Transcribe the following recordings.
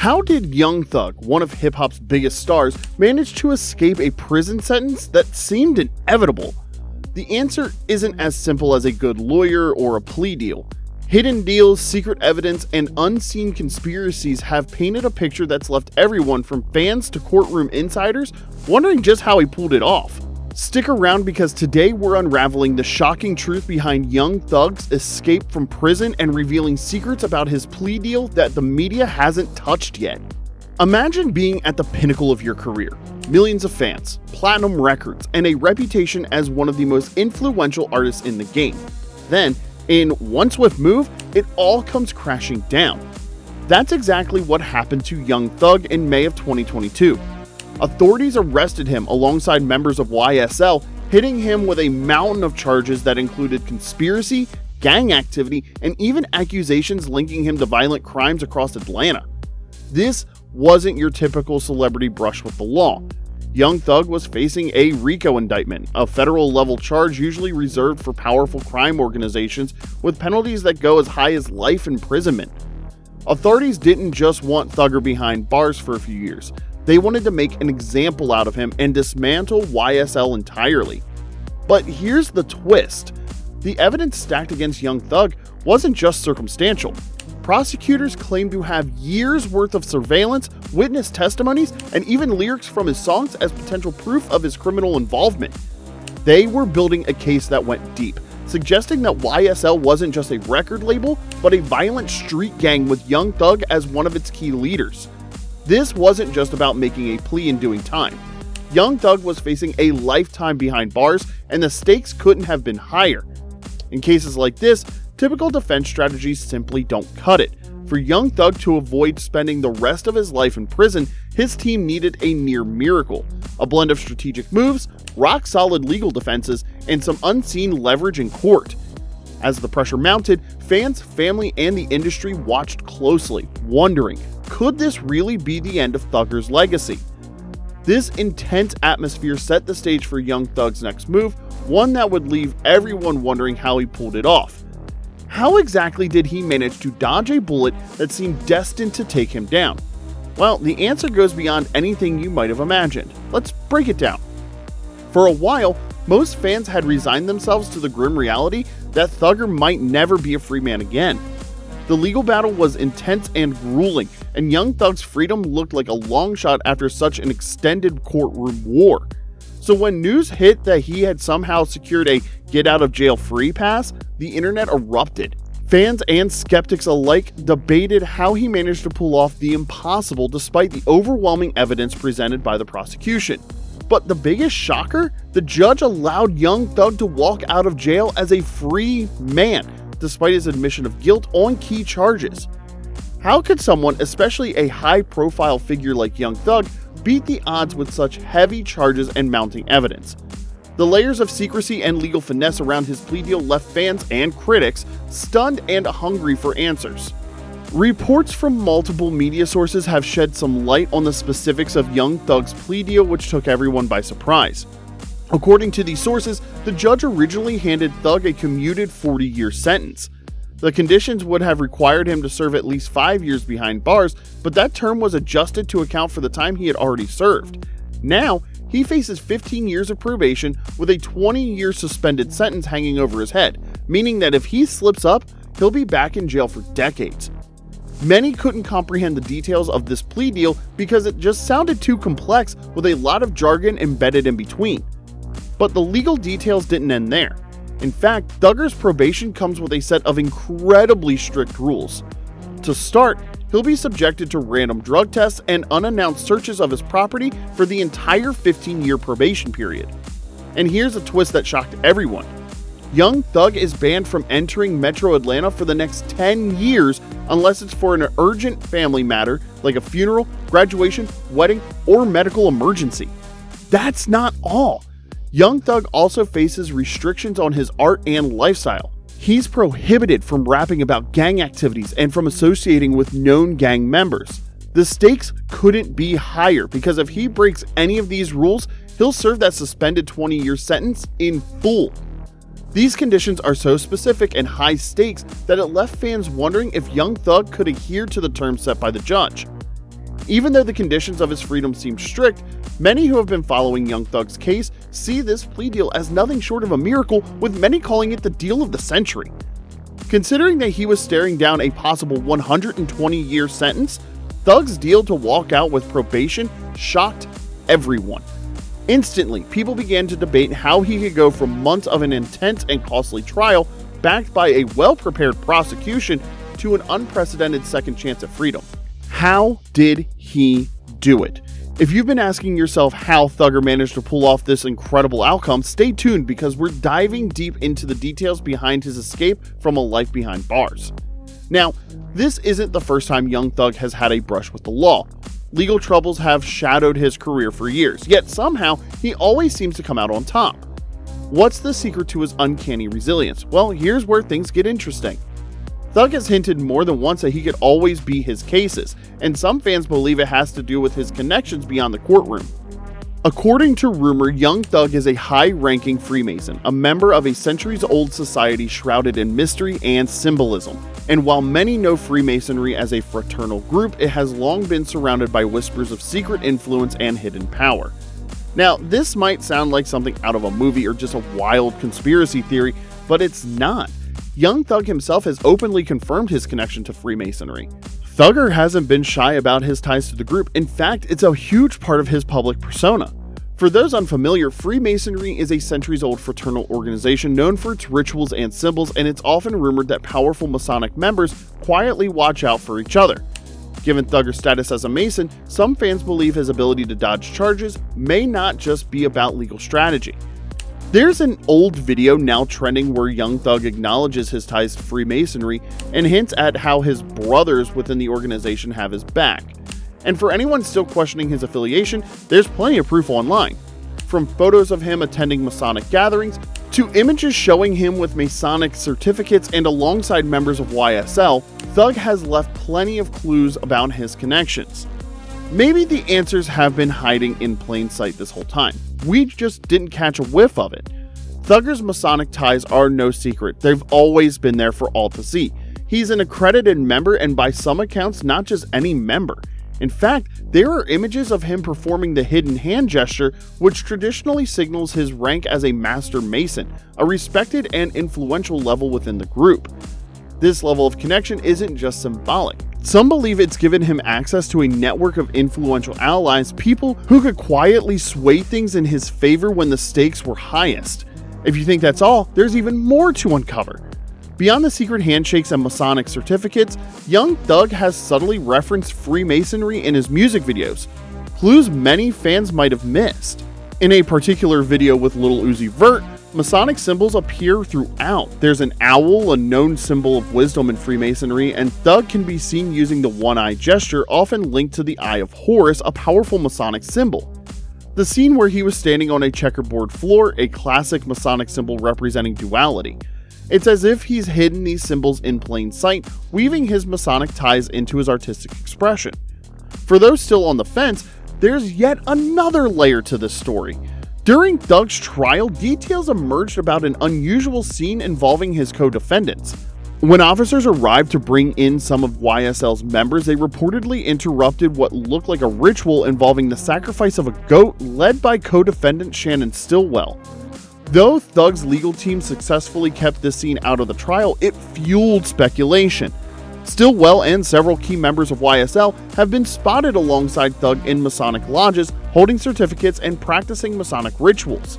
How did Young Thug, one of hip-hop's biggest stars, manage to escape a prison sentence that seemed inevitable? The answer isn't as simple as a good lawyer or a plea deal. Hidden deals, secret evidence, and unseen conspiracies have painted a picture that's left everyone from fans to courtroom insiders wondering just how he pulled it off. Stick around because today we're unraveling the shocking truth behind Young Thug's escape from prison and revealing secrets about his plea deal that the media hasn't touched yet. Imagine being at the pinnacle of your career. Millions of fans, platinum records, and a reputation as one of the most influential artists in the game. Then, in one swift move, it all comes crashing down. That's exactly what happened to Young Thug in May of 2022. Authorities arrested him alongside members of YSL, hitting him with a mountain of charges that included conspiracy, gang activity, and even accusations linking him to violent crimes across Atlanta. This wasn't your typical celebrity brush with the law. Young Thug was facing a RICO indictment, a federal-level charge usually reserved for powerful crime organizations with penalties that go as high as life imprisonment. Authorities didn't just want Thugger behind bars for a few years. They wanted to make an example out of him and dismantle YSL entirely. But here's the twist. The evidence stacked against Young Thug wasn't just circumstantial. Prosecutors claimed to have years worth of surveillance, witness testimonies, and even lyrics from his songs as potential proof of his criminal involvement. They were building a case that went deep, suggesting that YSL wasn't just a record label, but a violent street gang with Young Thug as one of its key leaders. This wasn't just about making a plea and doing time. Young Thug was facing a lifetime behind bars, and the stakes couldn't have been higher. In cases like this, typical defense strategies simply don't cut it. For Young Thug to avoid spending the rest of his life in prison, his team needed a near miracle. A blend of strategic moves, rock-solid legal defenses, and some unseen leverage in court. As the pressure mounted, fans, family, and the industry watched closely, wondering, could this really be the end of Thugger's legacy? This intense atmosphere set the stage for Young Thug's next move, one that would leave everyone wondering how he pulled it off. How exactly did he manage to dodge a bullet that seemed destined to take him down? Well, the answer goes beyond anything you might have imagined. Let's break it down. For a while, most fans had resigned themselves to the grim reality that Thugger might never be a free man again. The legal battle was intense and grueling, and Young Thug's freedom looked like a long shot after such an extended courtroom war. So when news hit that he had somehow secured a get-out-of-jail-free pass, the internet erupted. Fans and skeptics alike debated how he managed to pull off the impossible despite the overwhelming evidence presented by the prosecution. But the biggest shocker? The judge allowed Young Thug to walk out of jail as a free man, despite his admission of guilt on key charges. How could someone, especially a high-profile figure like Young Thug, beat the odds with such heavy charges and mounting evidence? The layers of secrecy and legal finesse around his plea deal left fans and critics stunned and hungry for answers. Reports from multiple media sources have shed some light on the specifics of Young Thug's plea deal, which took everyone by surprise. According to these sources, the judge originally handed Thug a commuted 40-year sentence. The conditions would have required him to serve at least 5 years behind bars, but that term was adjusted to account for the time he had already served. Now, he faces 15 years of probation with a 20-year suspended sentence hanging over his head, meaning that if he slips up, he'll be back in jail for decades. Many couldn't comprehend the details of this plea deal because it just sounded too complex with a lot of jargon embedded in between. But the legal details didn't end there. In fact, Thugger's probation comes with a set of incredibly strict rules. To start, he'll be subjected to random drug tests and unannounced searches of his property for the entire 15-year probation period. And here's a twist that shocked everyone. Young Thug is banned from entering Metro Atlanta for the next 10 years unless it's for an urgent family matter like a funeral, graduation, wedding, or medical emergency. That's not all. Young Thug also faces restrictions on his art and lifestyle. He's prohibited from rapping about gang activities and from associating with known gang members. The stakes couldn't be higher because if he breaks any of these rules, he'll serve that suspended 20-year sentence in full. These conditions are so specific and high stakes that it left fans wondering if Young Thug could adhere to the terms set by the judge. Even though the conditions of his freedom seem strict, many who have been following Young Thug's case see this plea deal as nothing short of a miracle, with many calling it the deal of the century. Considering that he was staring down a possible 120-year sentence, Thug's deal to walk out with probation shocked everyone. Instantly, people began to debate how he could go from months of an intense and costly trial, backed by a well-prepared prosecution, to an unprecedented second chance at freedom. How did he do it? If you've been asking yourself how Thugger managed to pull off this incredible outcome, stay tuned because we're diving deep into the details behind his escape from a life behind bars. Now, this isn't the first time Young Thug has had a brush with the law. Legal troubles have shadowed his career for years, yet somehow he always seems to come out on top. What's the secret to his uncanny resilience? Well, here's where things get interesting. Thug has hinted more than once that he could always be his cases, and some fans believe it has to do with his connections beyond the courtroom. According to rumor, Young Thug is a high-ranking Freemason, a member of a centuries-old society shrouded in mystery and symbolism. And while many know Freemasonry as a fraternal group, it has long been surrounded by whispers of secret influence and hidden power. Now, this might sound like something out of a movie or just a wild conspiracy theory, but it's not. Young Thug himself has openly confirmed his connection to Freemasonry. Thugger hasn't been shy about his ties to the group. In fact, it's a huge part of his public persona. For those unfamiliar, Freemasonry is a centuries-old fraternal organization known for its rituals and symbols, and it's often rumored that powerful Masonic members quietly watch out for each other. Given Thugger's status as a Mason, some fans believe his ability to dodge charges may not just be about legal strategy. There's an old video now trending where Young Thug acknowledges his ties to Freemasonry and hints at how his brothers within the organization have his back. And for anyone still questioning his affiliation, there's plenty of proof online. From photos of him attending Masonic gatherings, to images showing him with Masonic certificates and alongside members of YSL, Thug has left plenty of clues about his connections. Maybe the answers have been hiding in plain sight this whole time. We just didn't catch a whiff of it. Thugger's Masonic ties are no secret. They've always been there for all to see. He's an accredited member, and by some accounts, not just any member. In fact, there are images of him performing the hidden hand gesture, which traditionally signals his rank as a Master Mason, a respected and influential level within the group. This level of connection isn't just symbolic. Some believe it's given him access to a network of influential allies, people who could quietly sway things in his favor when the stakes were highest. If you think that's all, there's even more to uncover. Beyond the secret handshakes and Masonic certificates, Young Thug has subtly referenced Freemasonry in his music videos, clues many fans might have missed. In a particular video with Lil Uzi Vert, Masonic symbols appear throughout. There's an owl, a known symbol of wisdom in Freemasonry, and Thug can be seen using the one-eye gesture, often linked to the Eye of Horus, a powerful Masonic symbol. The scene where he was standing on a checkerboard floor, a classic Masonic symbol representing duality. It's as if he's hidden these symbols in plain sight, weaving his Masonic ties into his artistic expression. For those still on the fence, there's yet another layer to this story. During Thug's trial, details emerged about an unusual scene involving his co-defendants. When officers arrived to bring in some of YSL's members, they reportedly interrupted what looked like a ritual involving the sacrifice of a goat led by co-defendant Shannon Stillwell. Though Thug's legal team successfully kept this scene out of the trial, it fueled speculation. Stillwell and several key members of YSL have been spotted alongside Thug in Masonic lodges, holding certificates and practicing Masonic rituals.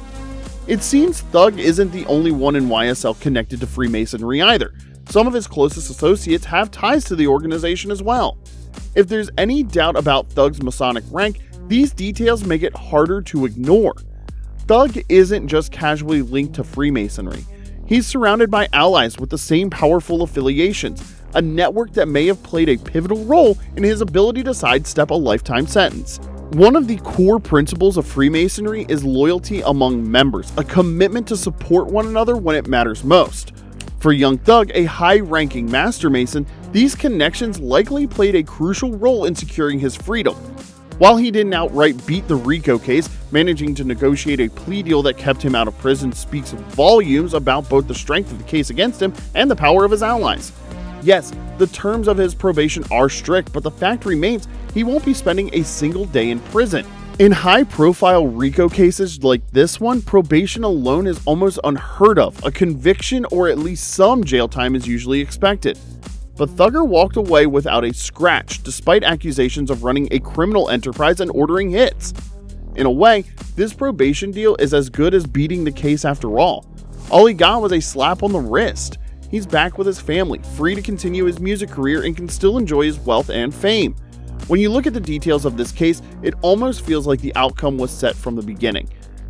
It seems Thug isn't the only one in YSL connected to Freemasonry either. Some of his closest associates have ties to the organization as well. If there's any doubt about Thug's Masonic rank, these details make it harder to ignore. Thug isn't just casually linked to Freemasonry. He's surrounded by allies with the same powerful affiliations, a network that may have played a pivotal role in his ability to sidestep a lifetime sentence. One of the core principles of Freemasonry is loyalty among members, a commitment to support one another when it matters most. For Young Thug, a high-ranking Master Mason, these connections likely played a crucial role in securing his freedom. While he didn't outright beat the RICO case, managing to negotiate a plea deal that kept him out of prison speaks volumes about both the strength of the case against him and the power of his allies. Yes, the terms of his probation are strict, but the fact remains he won't be spending a single day in prison. In high-profile RICO cases like this one, probation alone is almost unheard of. A conviction or at least some jail time is usually expected. But Thugger walked away without a scratch, despite accusations of running a criminal enterprise and ordering hits. In a way, this probation deal is as good as beating the case after all. All he got was a slap on the wrist. He's back with his family, free to continue his music career and can still enjoy his wealth and fame. When you look at the details of this case, it almost feels like the outcome was set from the beginning.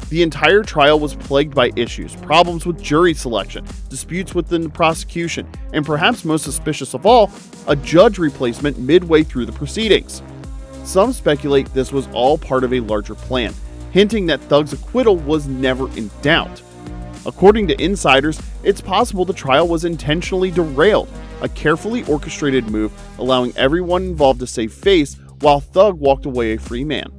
The entire trial was plagued by issues, problems with jury selection, disputes within the prosecution, and perhaps most suspicious of all, a judge replacement midway through the proceedings. Some speculate this was all part of a larger plan, hinting that Thug's acquittal was never in doubt. According to insiders, it's possible the trial was intentionally derailed, a carefully orchestrated move allowing everyone involved to save face while Thug walked away a free man.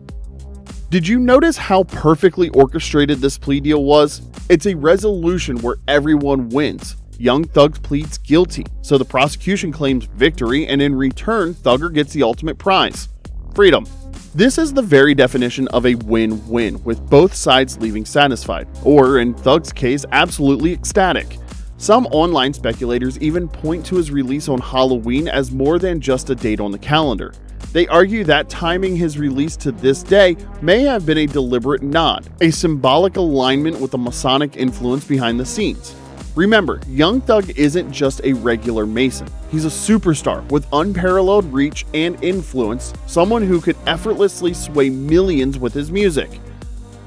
Did you notice how perfectly orchestrated this plea deal was? It's a resolution where everyone wins. Young Thug pleads guilty, so the prosecution claims victory, and in return, Thugger gets the ultimate prize: freedom. This is the very definition of a win-win, with both sides leaving satisfied, or in Thug's case, absolutely ecstatic. Some online speculators even point to his release on Halloween as more than just a date on the calendar. They argue that timing his release to this day may have been a deliberate nod, a symbolic alignment with the Masonic influence behind the scenes. Remember, Young Thug isn't just a regular Mason. He's a superstar with unparalleled reach and influence, someone who could effortlessly sway millions with his music.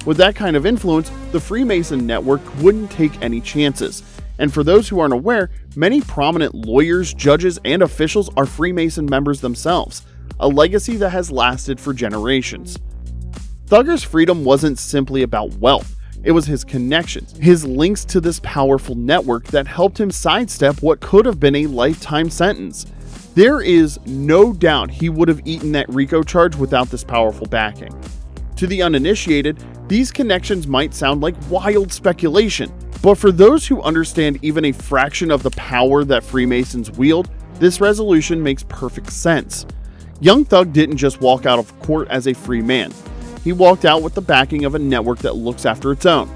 With that kind of influence, the Freemason network wouldn't take any chances. And for those who aren't aware, many prominent lawyers, judges, and officials are Freemason members themselves, a legacy that has lasted for generations. Thugger's freedom wasn't simply about wealth. It was his connections, his links to this powerful network that helped him sidestep what could have been a lifetime sentence. There is no doubt he would have eaten that RICO charge without this powerful backing. To the uninitiated, these connections might sound like wild speculation, but for those who understand even a fraction of the power that Freemasons wield, this resolution makes perfect sense. Young Thug didn't just walk out of court as a free man. He walked out with the backing of a network that looks after its own.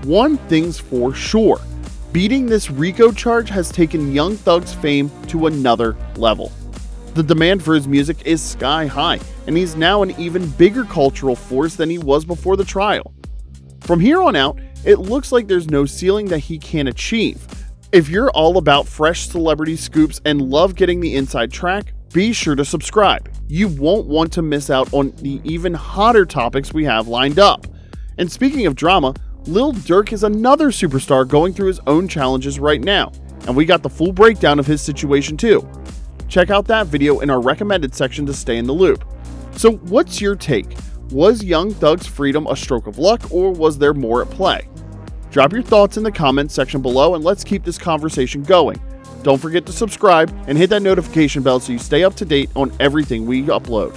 One thing's for sure, beating this RICO charge has taken Young Thug's fame to another level. The demand for his music is sky high, and he's now an even bigger cultural force than he was before the trial. From here on out, it looks like there's no ceiling that he can't achieve. If you're all about fresh celebrity scoops and love getting the inside track, be sure to subscribe. You won't want to miss out on the even hotter topics we have lined up. And speaking of drama, Lil Durk is another superstar going through his own challenges right now, and we got the full breakdown of his situation too. Check out that video in our recommended section to stay in the loop. So what's your take? Was Young Thug's freedom a stroke of luck, or was there more at play? Drop your thoughts in the comments section below and let's keep this conversation going. Don't forget to subscribe and hit that notification bell so you stay up to date on everything we upload.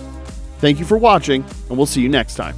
Thank you for watching, and we'll see you next time.